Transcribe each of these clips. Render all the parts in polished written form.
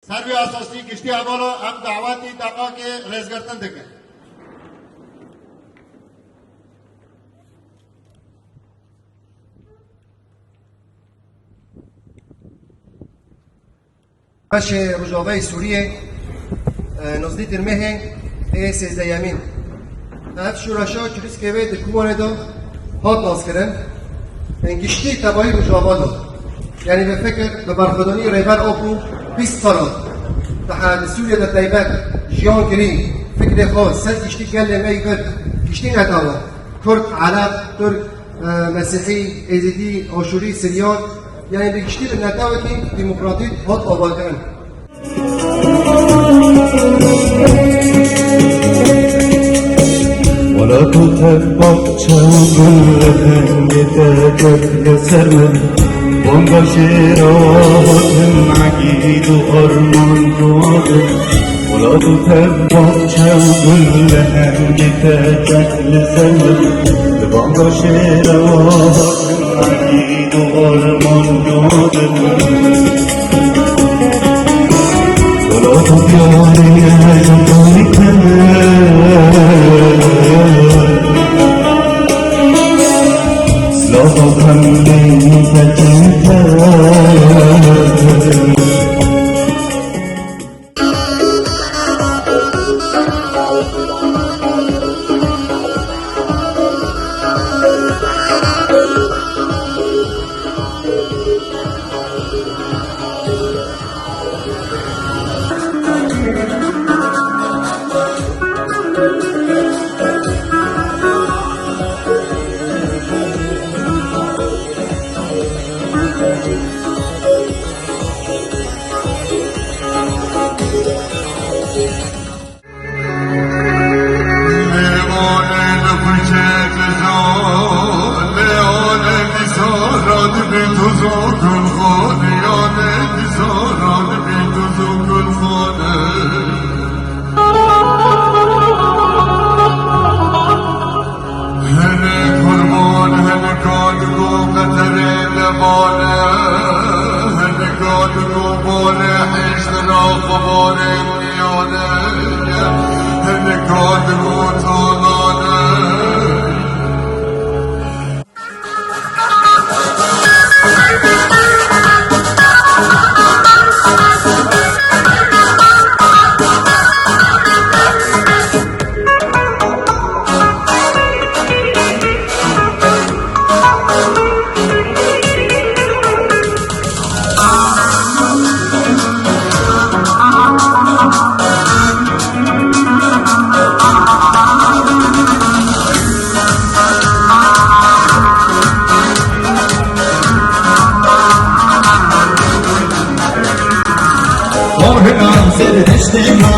سروی اساسی کشتی اولا هم دعواتی دقا که ریزگرتن دکن باش رجاوه سوریه نزدیک المهن سیزده یمین اف شورشا کریس که وید کوانه دا هات ناز کرن گشتی تبایی رجاوه دا یعنی به فکر به برخدانی ریبر آبو 20 سال تحت سوریه در تایبت جیان کری فکر خواهد سر گشتی گل می کرد گشتی نداوه کرد عرب ترک مسیحی ایزیدی آشوری سریان یعنی به گشتی نداوه که دموکراتی هات آباد کرن ولا تتبع شوقهم يتاكد يسرم وانبشيراتهم عقيد وأرمان جوابهم ولا تتبع شوقهم يتاكد يسرم وانبشيراتهم عقيد وأرمان جوابهم ولا تطيعني يا جبري لا تخليني فتنتهي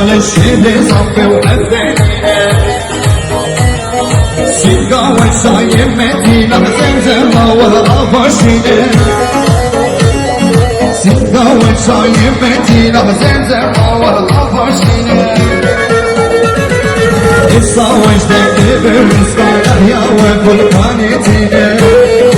على الشيب صفي وحذيني سيقا والصايم مدينة زمزم والغفاشيني سيقا والصايم مدينة زمزم والغفاشيني الصاوش تكتب الرزق يا وفلقاني تيني